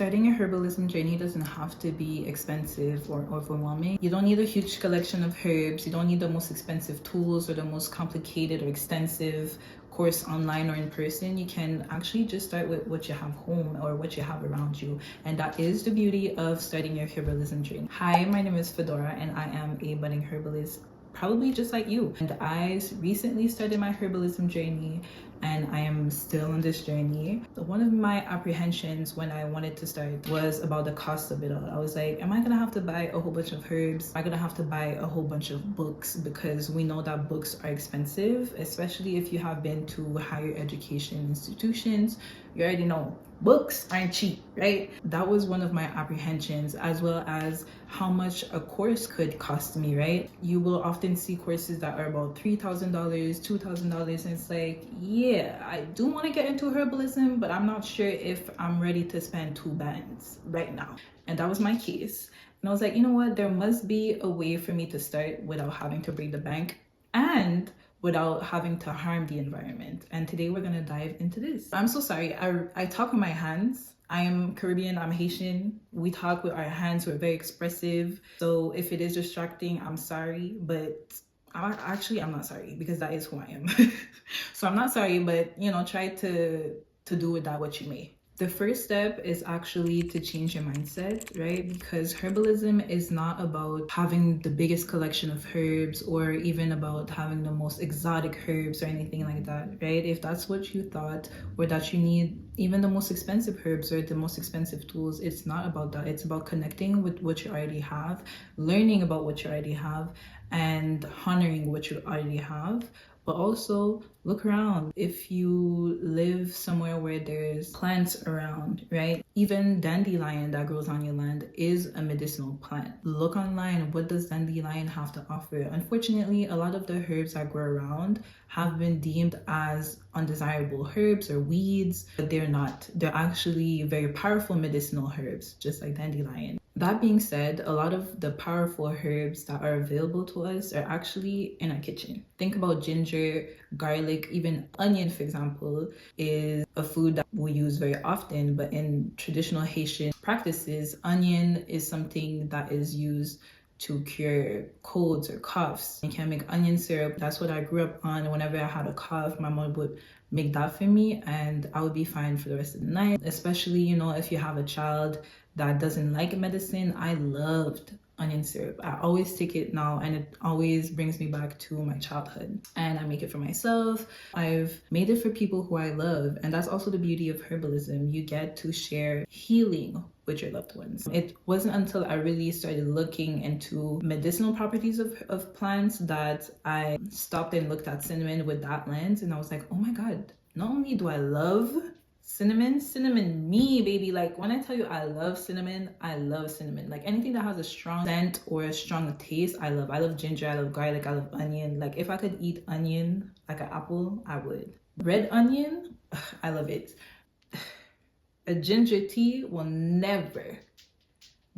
Starting a herbalism journey doesn't have to be expensive or overwhelming. You don't need a huge collection of herbs. You don't need the most expensive tools or the most complicated or extensive course online or in person. You can actually just start with what you have home or what you have around you. And that is the beauty of starting your herbalism journey. Hi, my name is Fedora and I am a budding herbalist, probably just like you. And I recently started my herbalism journey and I am still on this journey. One of my apprehensions when I wanted to start was about the cost of it all. I was like, am I gonna have to buy a whole bunch of herbs? Am I gonna have to buy a whole bunch of books? Because we know that books are expensive, especially if you have been to higher education institutions. You already know books aren't cheap, right? That was one of my apprehensions, as well as how much a course could cost me, right? You will often see courses that are about $3,000, $2,000, and it's like, yeah, I do want to get into herbalism, but I'm not sure if I'm ready to spend $2 right now. And that was my case. And I was like, you know what? There must be a way for me to start without having to break the bank and without having to harm the environment. And today we're gonna dive into this. I'm so sorry, I talk with my hands. I am Caribbean, I'm Haitian. We talk with our hands, we're very expressive. So if it is distracting, I'm sorry, but I'm not sorry because that is who I am. So I'm not sorry, but try to do with that what you may. The first step is actually to change your mindset, right? Because herbalism is not about having the biggest collection of herbs or even about having the most exotic herbs or anything like that, right? If that's what you thought, or that you need even the most expensive herbs or the most expensive tools, it's not about that. It's about connecting with what you already have, learning about what you already have, and honoring what you already have. But also look around. If you live somewhere where there's plants around, right? Even dandelion that grows on your land is a medicinal plant. Look online, what does dandelion have to offer? Unfortunately, a lot of the herbs that grow around have been deemed as undesirable herbs or weeds, but they're not. They're actually very powerful medicinal herbs, just like dandelion. That being said, a lot of the powerful herbs that are available to us are actually in our kitchen. Think about ginger, garlic, even onion, for example, is a food that we use very often, but in traditional Haitian practices, onion is something that is used to cure colds or coughs. You can make onion syrup. That's what I grew up on. Whenever I had a cough, my mom would make that for me and I would be fine for the rest of the night. Especially, if you have a child that doesn't like medicine, I loved onion syrup. I always take it now and it always brings me back to my childhood. And I make it for myself. I've made it for people who I love. And that's also the beauty of herbalism. You get to share healing with your loved ones. It wasn't until I really started looking into medicinal properties of plants that I stopped and looked at cinnamon with that lens. And I was like, oh my God, not only do I love cinnamon me, baby. Like when I tell you I love cinnamon. Like anything that has a strong scent or a strong taste, I love ginger, I love garlic, I love onion. Like if I could eat onion like an apple, I would. Red onion, I love it. A ginger tea will never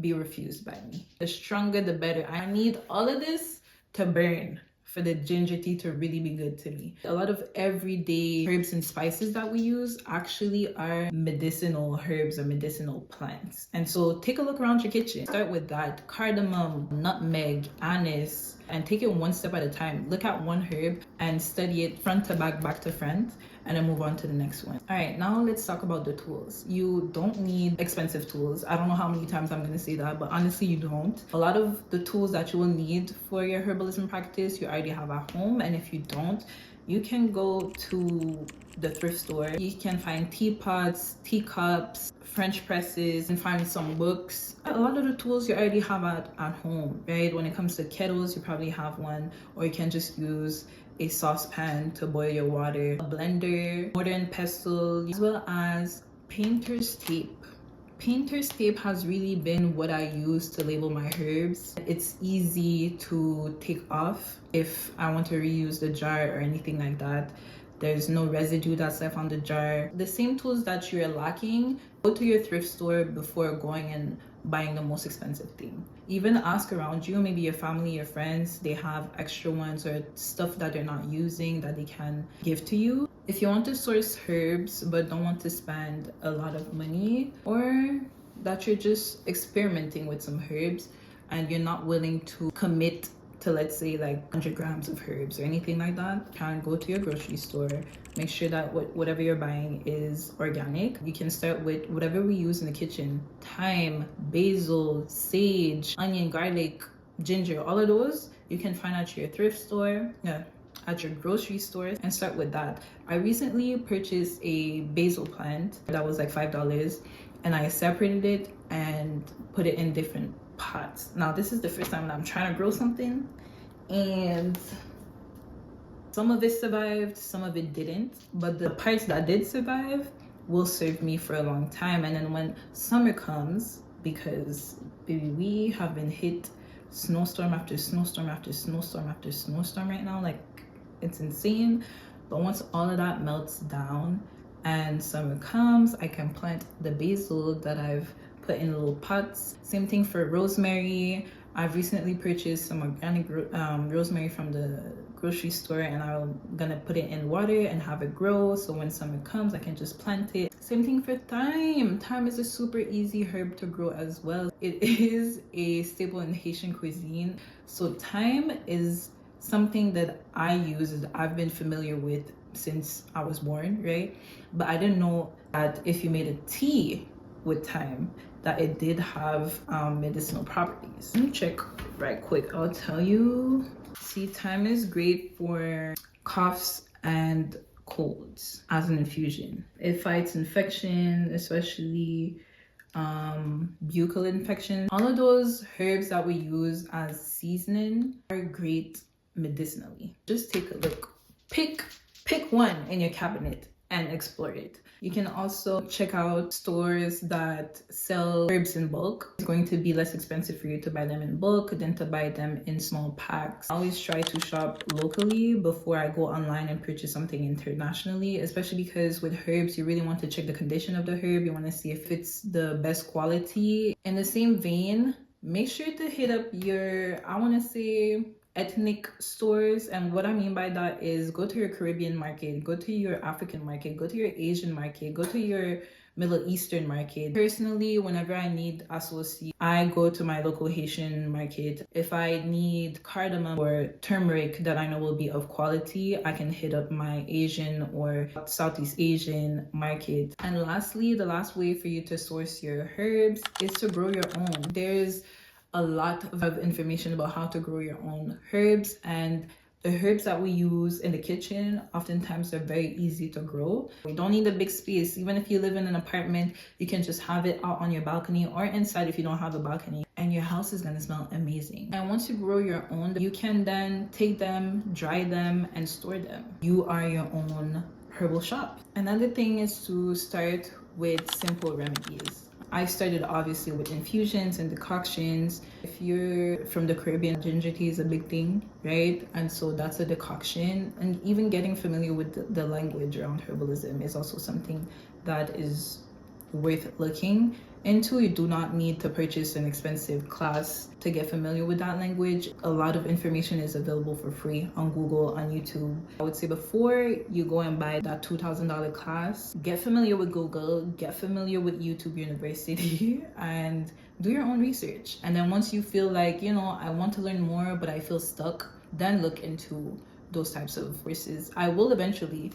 be refused by me. The stronger the better. I need all of this to burn for the ginger tea to really be good to me. A lot of everyday herbs and spices that we use actually are medicinal herbs or medicinal plants. And so take a look around your kitchen. Start with that. Cardamom, nutmeg, anise, and take it one step at a time. Look at one herb and study it front to back to front, and then move on to the next one. All right, now let's talk about the tools. You don't need expensive tools. I don't know how many times I'm gonna say that, but honestly, you don't. A lot of the tools that you will need for your herbalism practice, you already have at home. And if you don't, you can go to the thrift store. You can find teapots, teacups, French presses, and find some books. A lot of the tools you already have at home, right? When it comes to kettles, you probably have one, or you can just use a saucepan to boil your water, a blender, mortar and pestle, as well as painter's tape. Painter's tape has really been what I use to label my herbs. It's easy to take off if I want to reuse the jar or anything like that. There's no residue that's left on the jar. The same tools that you're lacking, go to your thrift store before going and buying the most expensive thing. Even ask around you, maybe your family, your friends, they have extra ones or stuff that they're not using that they can give to you. If you want to source herbs but don't want to spend a lot of money, or that you're just experimenting with some herbs and you're not willing to commit to, let's say, like 100 grams of herbs or anything like that, you can go to your grocery store, make sure that whatever you're buying is organic. You can start with whatever we use in the kitchen: thyme, basil, sage, onion, garlic, ginger. All of those you can find at your thrift store, at your grocery store, and start with that. I recently purchased a basil plant that was like $5, and I separated it and put it in different pots. Now this is the first time that I'm trying to grow something, and some of it survived, some of it didn't, but the parts that did survive will serve me for a long time. And then when summer comes, because baby, we have been hit snowstorm after snowstorm after snowstorm after snowstorm right now, like it's insane. But once all of that melts down and summer comes, I can plant the basil that I've put in little pots. Same thing for rosemary. I've recently purchased some organic rosemary from the grocery store, and I'm gonna put it in water and have it grow, so when summer comes I can just plant it. Same thing for thyme. Thyme is a super easy herb to grow as well. It is a staple in Haitian cuisine. So thyme is something that I use, I've been familiar with since I was born, right? But I didn't know that if you made a tea with thyme, that it did have medicinal properties. Let me check right quick, I'll tell you. See, thyme is great for coughs and colds as an infusion. It fights infection, especially buccal infection. All of those herbs that we use as seasoning are great medicinally. Just take a look. Pick one in your cabinet and explore it. You can also check out stores that sell herbs in bulk. It's going to be less expensive for you to buy them in bulk than to buy them in small packs. I always try to shop locally before I go online and purchase something internationally, especially because with herbs, you really want to check the condition of the herb. You want to see if it's the best quality. In the same vein, make sure to hit up your, I want to say, ethnic stores. And what I mean by that is go to your Caribbean market, go to your African market, go to your Asian market, go to your Middle Eastern market. Personally, whenever I need associate, I go to my local Haitian market. If I need cardamom or turmeric that I know will be of quality, I can hit up my Asian or Southeast Asian market. And lastly, the last way for you to source your herbs is to grow your own. There's a lot of information about how to grow your own herbs, and the herbs that we use in the kitchen oftentimes are very easy to grow. You don't need a big space. Even if you live in an apartment, you can just have it out on your balcony or inside if you don't have a balcony, and your house is gonna smell amazing. And once you grow your own, you can then take them, dry them, and store them. You are your own herbal shop. Another thing is to start with simple remedies. I started obviously with infusions and decoctions. If you're from the Caribbean, ginger tea is a big thing, right? And so that's a decoction. And even getting familiar with the language around herbalism is also something that is worth looking into. You do not need to purchase an expensive class to get familiar with that language. A lot of information is available for free on Google, on YouTube. I would say before you go and buy that $2,000 class, get familiar with Google, get familiar with YouTube University, and do your own research. And then once you feel like, you know, I want to learn more, but I feel stuck, then look into those types of courses. I will eventually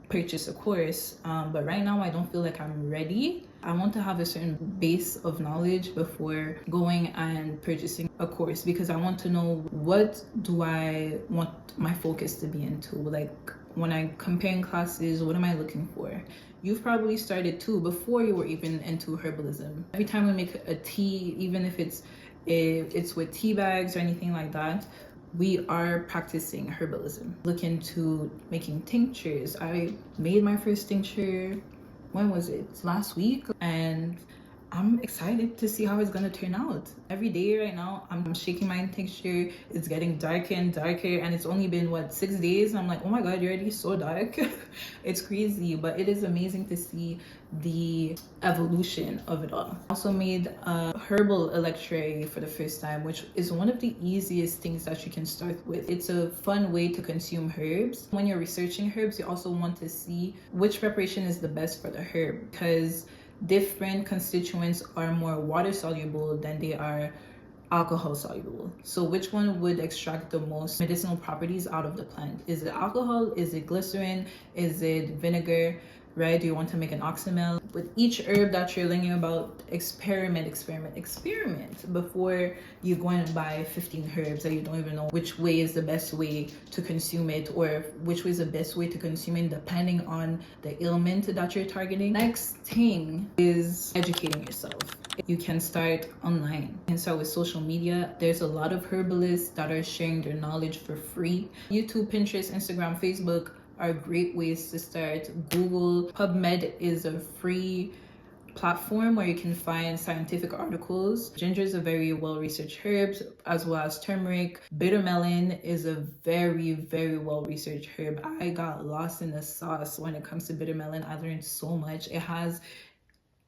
purchase a course, but right now I don't feel like I'm ready. I want to have a certain base of knowledge before going and purchasing a course, because I want to know, what do I want my focus to be into? Like when I'm comparing classes, what am I looking for? You've probably started too before you were even into herbalism. Every time we make a tea, even if it's with tea bags or anything like that, we are practicing herbalism. Look into making tinctures. I made my first tincture, when was it? Last week, and I'm excited to see how it's gonna turn out. Every day right now, I'm shaking my tincture. It's getting darker and darker, and it's only been, what, 6 days? I'm like, oh my God, you're already so dark. It's crazy, but it is amazing to see the evolution of it all. I also made a herbal electuary for the first time, which is one of the easiest things that you can start with. It's a fun way to consume herbs. When you're researching herbs, you also want to see which preparation is the best for the herb, because different constituents are more water soluble than they are alcohol soluble. So which one would extract the most medicinal properties out of the plant? Is it alcohol? Is it glycerin? Is it vinegar? Right? Do you want to make an oxymel? With each herb that you're learning about, experiment before you go and buy 15 herbs that you don't even know which way is the best way to consume it, or which way is the best way to consume it depending on the ailment that you're targeting. Next thing is educating yourself. You can start online. You can start with social media. There's a lot of herbalists that are sharing their knowledge for free. YouTube, Pinterest, Instagram, Facebook are great ways to start. Google, PubMed is a free platform where you can find scientific articles. Ginger is a very well-researched herb, as well as turmeric. Bitter melon is a very, very well-researched herb. I got lost in the sauce when it comes to bitter melon. I learned so much. It has,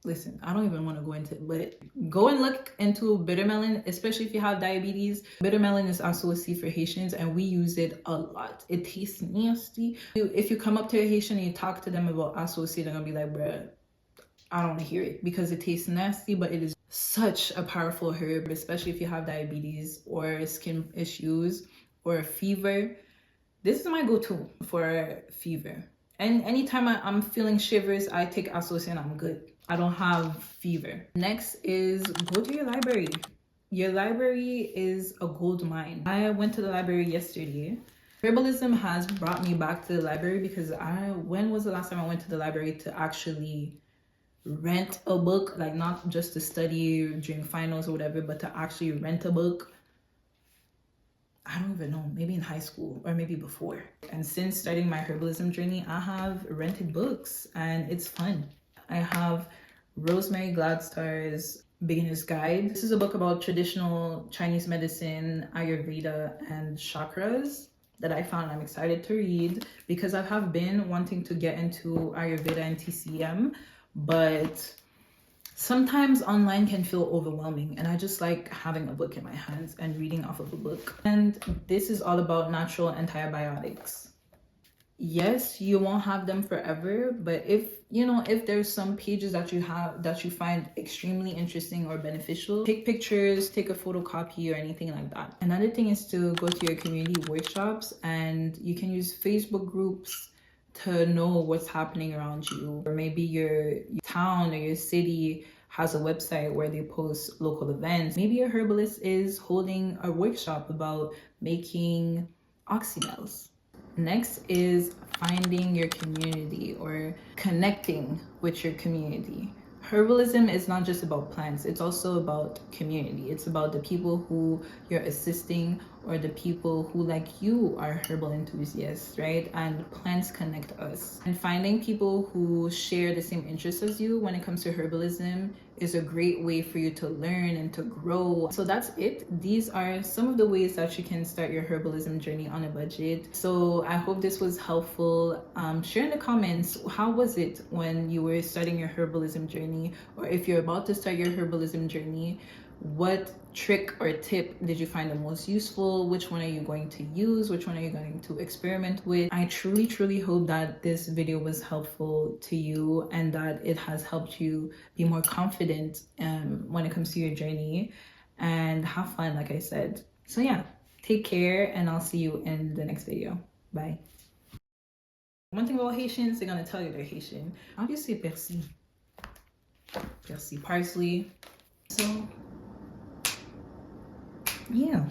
listen, I don't even want to go into it, but go and look into bitter melon, especially if you have diabetes. Bitter melon is also a seed for Haitians, and we use it a lot. It tastes nasty. If you come up to a Haitian and you talk to them about associate, they're gonna be like, bruh, I don't want to hear it because it tastes nasty, but it is such a powerful herb, especially if you have diabetes or skin issues or fever. This is my go-to for fever. And anytime I'm feeling shivers, I take associate and I'm good. I don't have fever. Next is go to your library. Your library is a gold mine. I went to the library yesterday. Herbalism has brought me back to the library because when was the last time I went to the library to actually rent a book, like not just to study during finals or whatever, but to actually rent a book? I don't even know, maybe in high school or maybe before. And since starting my herbalism journey, I have rented books and it's fun. I have Rosemary Gladstar's Beginner's Guide. This is a book about traditional Chinese medicine, Ayurveda, and chakras that I found I'm excited to read because I have been wanting to get into Ayurveda and TCM, but sometimes online can feel overwhelming, and I just like having a book in my hands and reading off of a book. And this is all about natural antibiotics. Yes, you won't have them forever, but if there's some pages that you have that you find extremely interesting or beneficial, take pictures, take a photocopy or anything like that. Another thing is to go to your community workshops, and you can use Facebook groups to know what's happening around you. Or maybe your town or your city has a website where they post local events. Maybe your herbalist is holding a workshop about making oxymels. Next is finding your community or connecting with your community. Herbalism is not just about plants, it's also about community. It's about the people who you're assisting or the people who, like you, are herbal enthusiasts, right? And plants connect us. And finding people who share the same interests as you when it comes to herbalism is a great way for you to learn and to grow. So that's it. These are some of the ways that you can start your herbalism journey on a budget. So I hope this was helpful. Share in the comments, how was it when you were starting your herbalism journey? Or if you're about to start your herbalism journey, what trick or tip did you find the most useful? Which one are you going to use? Which one are you going to experiment with? I truly hope that this video was helpful to you and that it has helped you be more confident when it comes to your journey, and have fun, like I said. So yeah, take care, and I'll see you in the next video. Bye. One thing about Haitians, they're gonna tell you they're Haitian. How do you say persil? Persil, parsley. So yeah.